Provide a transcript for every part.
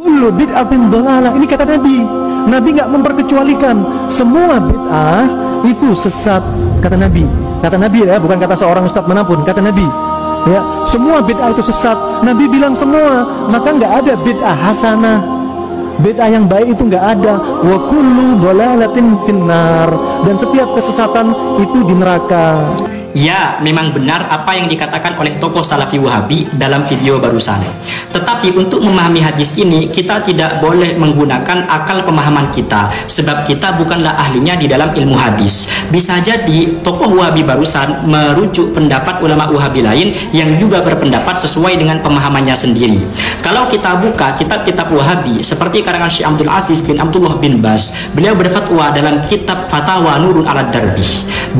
kullu bid'atin dhalalah. Ini kata Nabi. Nabi nggak memperkecualikan, semua bid'ah itu sesat, kata Nabi. Kata Nabi ya, bukan kata seorang ustadz manapun, kata Nabi. Ya, semua bid'ah itu sesat. Nabi bilang semua, maka nggak ada bid'ah hasanah. Bid'ah yang baik itu nggak ada. Wa kullu dhalalatin finnar, dan setiap kesesatan itu di neraka. Ya, memang benar apa yang dikatakan oleh tokoh Salafi Wahabi dalam video barusan. Tetapi untuk memahami hadis ini, kita tidak boleh menggunakan akal pemahaman kita, sebab kita bukanlah ahlinya di dalam ilmu hadis. Bisa jadi tokoh Wahabi barusan merujuk pendapat ulama Wahabi lain yang juga berpendapat sesuai dengan pemahamannya sendiri. Kalau kita buka kitab-kitab Wahabi seperti karangan Syekh Abdul Aziz bin Abdullah bin Baz, beliau berfatwa dalam kitab Fatawa Nurun ala Darbi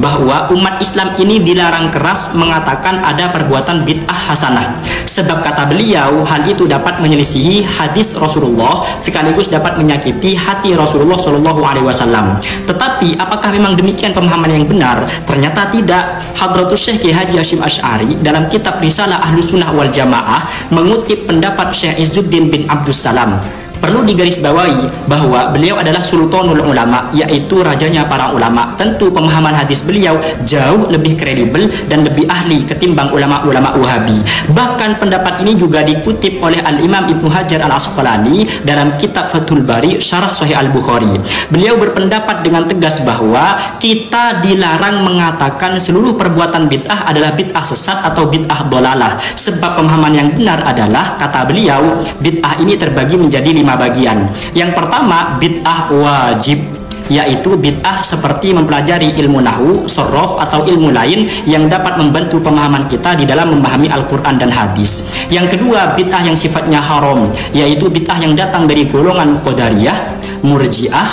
bahwa umat Islam ini dilarang keras mengatakan ada perbuatan bid'ah hasanah, sebab kata beliau hal itu dapat menyelisihi hadis Rasulullah sekaligus dapat menyakiti hati Rasulullah Shallallahu Alaihi Wasallam. Tetapi apakah memang demikian pemahaman yang benar? Ternyata tidak. Hadratus Syekh Haji Hasyim Asy'ari dalam kitab Risalah Ahlus Sunnah wal Jamaah mengutip pendapat Syekh Izzuddin bin Abdus Salam. Perlu digarisbawahi bahwa beliau adalah sultanul ulama, yaitu rajanya para ulama. Tentu pemahaman hadis beliau jauh lebih kredibel dan lebih ahli ketimbang ulama-ulama Wahabi. Bahkan pendapat ini juga dikutip oleh Al-Imam Ibnu Hajar Al-Asqalani dalam kitab Fathul Bari Syarah Sahih Al-Bukhari. Beliau berpendapat dengan tegas bahwa kita dilarang mengatakan seluruh perbuatan bid'ah adalah bid'ah sesat atau bid'ah dhalalah, sebab pemahaman yang benar adalah, kata beliau, bid'ah ini terbagi menjadi 5 bagian. Yang pertama, bid'ah wajib, yaitu bid'ah seperti mempelajari ilmu nahwu, sorof, atau ilmu lain yang dapat membantu pemahaman kita di dalam memahami Al-Quran dan hadis. Yang kedua, bid'ah yang sifatnya haram, yaitu bid'ah yang datang dari golongan Qadariyah, Murji'ah,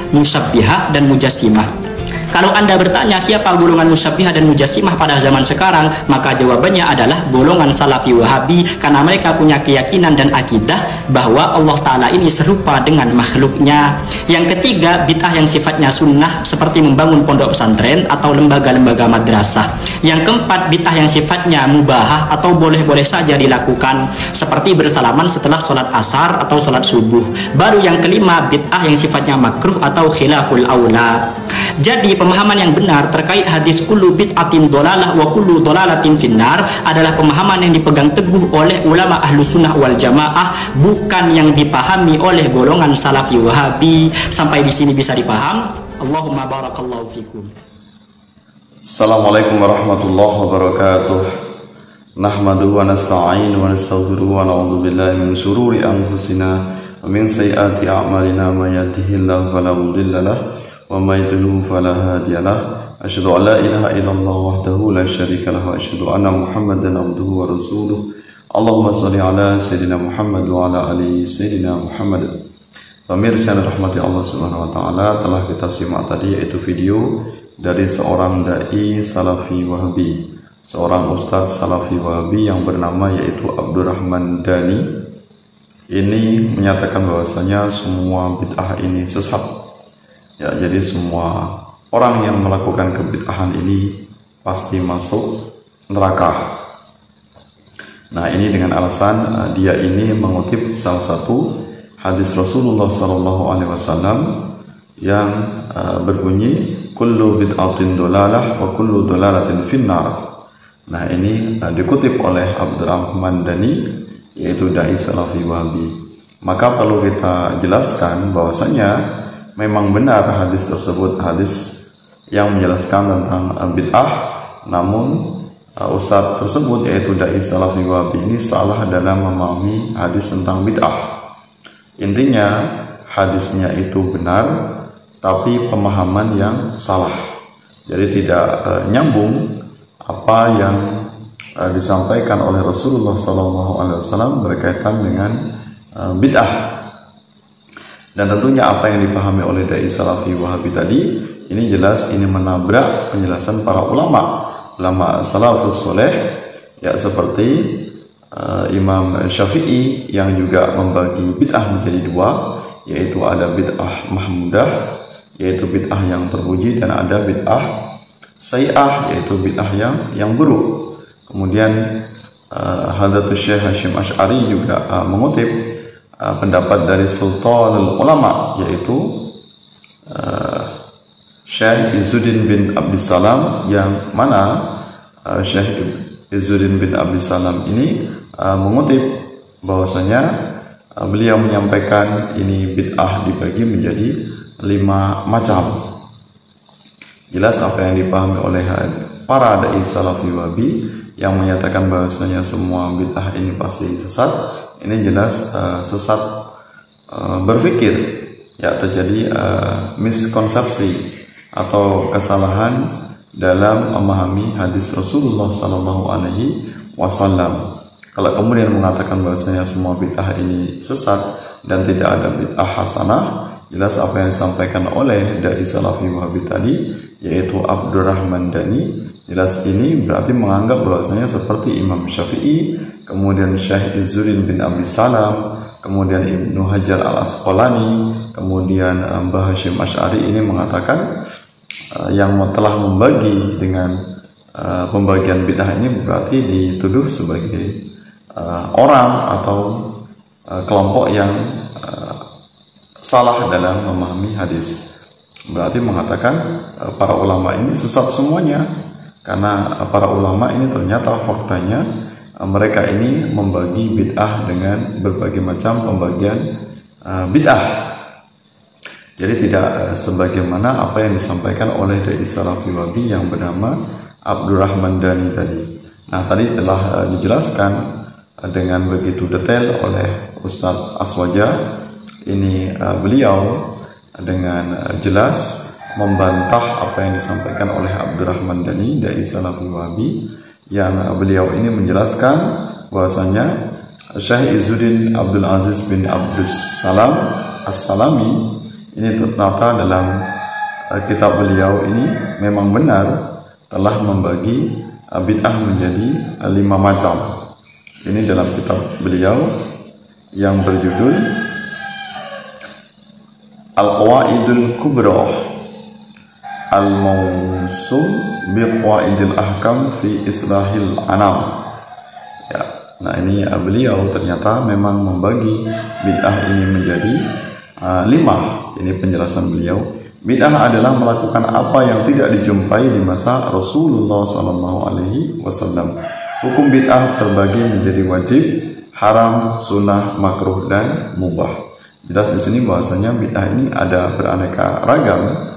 Musyabbihah, dan Mujassimah. Kalau Anda bertanya siapa golongan Musyabbihah dan Mujassimah pada zaman sekarang, maka jawabannya adalah golongan Salafi Wahabi, karena mereka punya keyakinan dan akidah bahwa Allah Ta'ala ini serupa dengan makhluknya. Yang ketiga, bid'ah yang sifatnya sunnah seperti membangun pondok pesantren atau lembaga-lembaga madrasah. Yang keempat, bid'ah yang sifatnya mubahah atau boleh-boleh saja dilakukan seperti bersalaman setelah sholat asar atau sholat subuh. Baru yang kelima, bid'ah yang sifatnya makruh atau khilaful aula. Jadi pemahaman yang benar terkait hadis kullu bid'atin dhalalah wa kullu dhalalatin finnar adalah pemahaman yang dipegang teguh oleh ulama Ahlus Sunnah wal Jamaah, bukan yang dipahami oleh golongan Salafi Wahabi. Sampai di sini bisa dipaham? Allahumma barakallahu fikum. Assalamualaikum warahmatullahi wabarakatuh. Nahmaduhu wa nasta'inu wa nastaghfiruhu wa na'udzu billahi min syururi anfusina wa min sayyiati a'malina, may yahdihillahu fala mudilla lahu wa may yudlil fala hadiya lahu. Asyhadu an la ilaha illallah wahdahu la syarika lahu wa asyhadu anna Muhammadan abduhu wa rasuluh. Allahumma shalli ala sayyidina Muhammad wa ala ali sayyidina Muhammad. Pemirsa yang dirahmati Allah Subhanahu wa taala, telah kita simak tadi yaitu video dari seorang dai Salafi Wahabi, seorang ustadz Salafi Wahabi yang bernama yaitu Abdurrahman Dhani. Ini menyatakan bahwasanya semua bid'ah ini sesat. Ya, jadi semua orang yang melakukan kebid'ahan ini pasti masuk neraka. Nah, ini dengan alasan dia ini mengutip salah satu hadis Rasulullah SAW yang berbunyi kullu bid'atin dhalalah wa kullu dhalalatin finnar. Nah, ini dikutip oleh Abdurrahman Dhani, yaitu dai Salafi Wahabi. Maka perlu kita jelaskan bahwasanya memang benar hadis tersebut hadis yang menjelaskan tentang bid'ah, namun ustadz tersebut yaitu dai Salafi Wahabi ini salah dalam memahami hadis tentang bid'ah. Intinya hadisnya itu benar, tapi pemahaman yang salah. Jadi tidak nyambung apa yang disampaikan oleh Rasulullah SAW berkaitan dengan bid'ah. Dan tentunya apa yang dipahami oleh dai Salafi Wahabi tadi, ini jelas ini menabrak penjelasan para ulama salafus soleh, ya seperti Imam Syafi'i yang juga membagi bid'ah menjadi dua, yaitu ada bid'ah mahmudah, yaitu bid'ah yang terpuji, dan ada bid'ah sayyi'ah, yaitu bid'ah yang buruk. Kemudian Hadratus Syekh Hasyim Asy'ari juga mengutip pendapat dari Sultanul Ulama, yaitu Syekh Izzuddin bin Abdussalam, yang mana Syekh Izzuddin bin Abdussalam ini mengutip bahwasanya beliau menyampaikan ini bid'ah dibagi menjadi 5 macam. Jelas apa yang dipahami oleh para dai salafi wahabi yang menyatakan bahwasanya semua bid'ah ini pasti sesat. Ini jelas sesat berpikir, ya, terjadi miskonsepsi atau kesalahan dalam memahami hadis Rasulullah SAW. Kalau kemudian mengatakan bahwasanya semua bid'ah ini sesat dan tidak ada bid'ah hasanah, jelas apa yang disampaikan oleh dai salafi wahabi tadi, yaitu Abdurrahman Dani, jelas ini berarti menganggap bahwasanya seperti Imam Syafi'i, kemudian Syekh Izzuddin bin Abdussalam, kemudian Ibnu Hajar al-Asqalani, kemudian Mbah Hasyim Asy'ari ini mengatakan yang telah membagi dengan pembagian bid'ah ini berarti dituduh sebagai orang atau kelompok yang salah dalam memahami hadis. Berarti mengatakan para ulama ini sesat semuanya, karena para ulama ini ternyata faktanya mereka ini membagi bid'ah dengan berbagai macam pembagian bid'ah. Jadi tidak sebagaimana apa yang disampaikan oleh dai salafi wahabi yang bernama Abdurrahman Dani tadi. Nah, tadi telah dijelaskan dengan begitu detail oleh Ustadz Aswaja. Ini beliau dengan jelas membantah apa yang disampaikan oleh Abdurrahman Dani, dai salafi wahabi, yang beliau ini menjelaskan bahwasanya Syekh Izzuddin Abdul Aziz bin Abdussalam As-Salami ini ternyata dalam kitab beliau ini memang benar telah membagi bid'ah menjadi 5 macam. Ini dalam kitab beliau yang berjudul Al-Qawaidul Kubra Al-Mawsum Biqawaidil Ahkam Fi Islahil Anam. Ya, nah ini beliau ternyata memang membagi bid'ah ini menjadi 5. Ini penjelasan beliau. Bid'ah adalah melakukan apa yang tidak dijumpai di masa Rasulullah SAW. Hukum bid'ah terbagi menjadi wajib, haram, sunnah, makruh, dan mubah. Jelas di sini bahwasanya bid'ah ini ada beraneka ragam,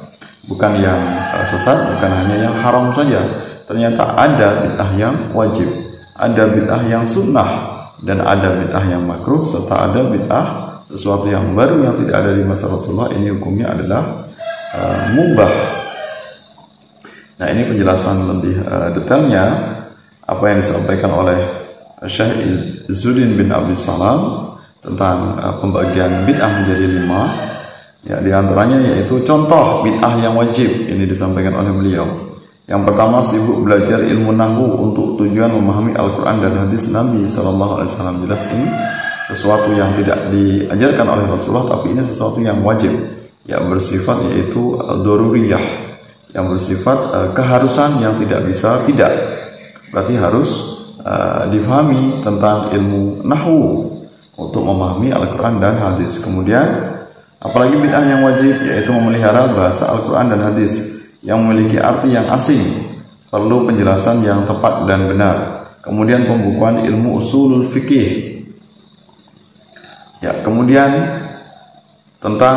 bukan yang sesat, bukan hanya yang haram saja. Ternyata ada bid'ah yang wajib, ada bid'ah yang sunnah, dan ada bid'ah yang makruh, serta ada bid'ah sesuatu yang baru yang tidak ada di masa Rasulullah. Ini hukumnya adalah mubah. Nah, ini penjelasan lebih detailnya apa yang disampaikan oleh Syekh Izzuddin bin Abdussalam tentang pembagian bid'ah menjadi 5. Ya, di antaranya yaitu contoh bid'ah yang wajib. Ini disampaikan oleh beliau. Yang pertama, sibuk belajar ilmu nahwu untuk tujuan memahami Al-Quran dan hadis Nabi SAW. Jelas ini sesuatu yang tidak diajarkan oleh Rasulullah, tapi ini sesuatu yang wajib, yang bersifat yaitu doruriyah, yang bersifat keharusan yang tidak bisa tidak. Berarti harus difahami tentang ilmu nahwu untuk memahami Al-Quran dan hadis. Kemudian apalagi bid'ah yang wajib, yaitu memelihara bahasa Al-Quran dan hadis yang memiliki arti yang asing, perlu penjelasan yang tepat dan benar. Kemudian pembukuan ilmu usulul fikih. Ya, kemudian tentang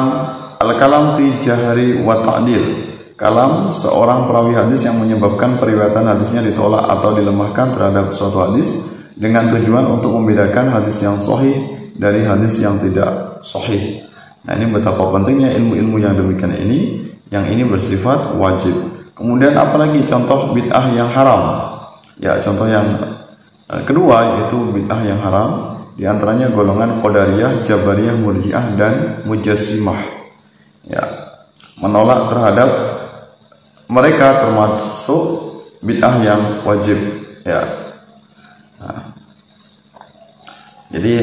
al-kalam fi jahri wa ta'dil. Kalam seorang perawi hadis yang menyebabkan periwayatan hadisnya ditolak atau dilemahkan terhadap suatu hadis dengan tujuan untuk membedakan hadis yang sahih dari hadis yang tidak sahih. Nah, ini betapa pentingnya ilmu-ilmu yang demikian ini, yang ini bersifat wajib. Kemudian apalagi contoh bid'ah yang haram. Ya, contoh yang kedua yaitu bid'ah yang haram. Di antaranya golongan Qadariyah, Jabariyah, Murji'ah, dan Mujassimah. Ya, menolak terhadap mereka termasuk bid'ah yang wajib. Ya. Nah, jadi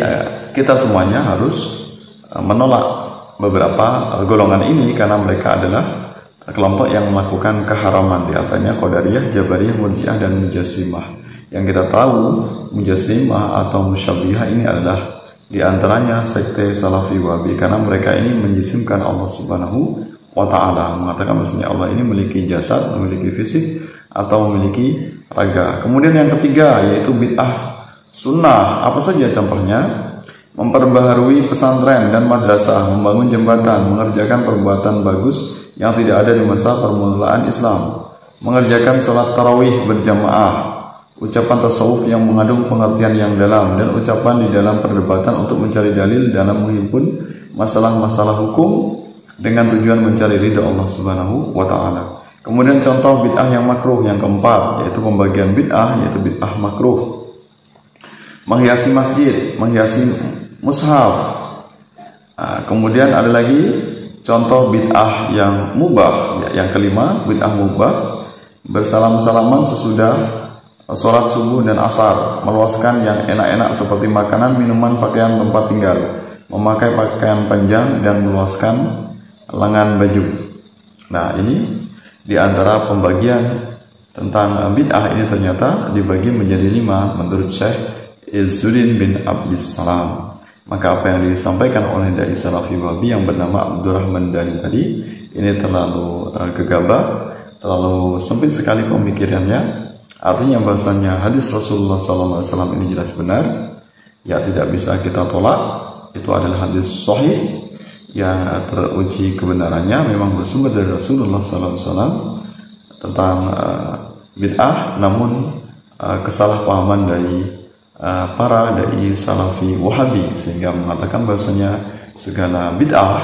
kita semuanya harus menolak beberapa golongan ini karena mereka adalah kelompok yang melakukan keharaman. Di antaranya Qadariyah, Jabariyah, Murji'ah, dan Mujassimah. Yang kita tahu Mujassimah atau Musyabbihah ini adalah di antaranya sekte Salafi Wahabi, karena mereka ini menjisimkan Allah Subhanahu wa Ta'ala, mengatakan bahwasanya Allah ini memiliki jasad, memiliki fisik, atau memiliki raga. Kemudian yang ketiga yaitu bid'ah sunnah. Apa saja contohnya? Memperbaharui pesantren dan madrasah, membangun jembatan, mengerjakan perbuatan bagus yang tidak ada di masa permulaan Islam, mengerjakan sholat tarawih berjamaah, ucapan tasawuf yang mengandung pengertian yang dalam, dan ucapan di dalam perdebatan untuk mencari dalil dalam menghimpun masalah-masalah hukum dengan tujuan mencari ridha Allah Subhanahu wa Ta'ala. Kemudian contoh bid'ah yang makruh yang keempat yaitu pembagian bid'ah, yaitu bid'ah makruh. Menghiasi masjid, menghiasi mushaf. Kemudian ada lagi contoh bid'ah yang mubah, yang kelima bid'ah mubah, bersalam-salaman sesudah sholat subuh dan asar, meluaskan yang enak-enak seperti makanan, minuman, pakaian, tempat tinggal, memakai pakaian panjang, dan meluaskan lengan baju. Nah, ini di antara pembagian tentang bid'ah ini ternyata dibagi menjadi 5 menurut Syekh Izzuddin bin Abdis Salam. Maka apa yang disampaikan oleh dai Salafi Wahabi yang bernama Abdurrahman Dani tadi ini terlalu gegabah, terlalu sempit sekali pemikirannya. Artinya bahasanya hadis Rasulullah SAW ini jelas benar, ya tidak bisa kita tolak. Itu adalah hadis sahih yang teruji kebenarannya, memang bersumber dari Rasulullah SAW tentang bid'ah, namun kesalahpahaman dari para dai Salafi Wahabi sehingga mengatakan bahasanya segala bid'ah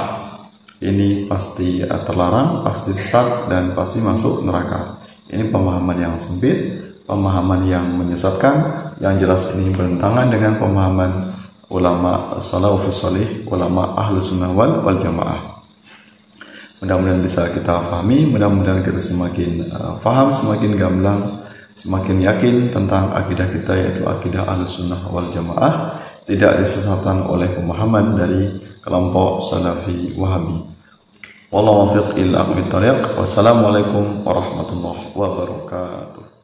ini pasti terlarang, pasti sesat, dan pasti masuk neraka. Ini pemahaman yang sempit, pemahaman yang menyesatkan, yang jelas ini bertentangan dengan pemahaman ulama salafus salih, ulama ahlus sunnah wal jamaah. Mudah-mudahan bisa kita pahami, mudah-mudahan kita semakin paham, semakin gamblang, semakin yakin tentang akidah kita, yaitu akidah ahlus sunnah wal jamaah, tidak disesatkan oleh pemahaman dari kelompok Salafi Wahabi. Wallahu muwaffiq ila aqwamit thariq. Wassalamualaikum warahmatullahi wabarakatuh.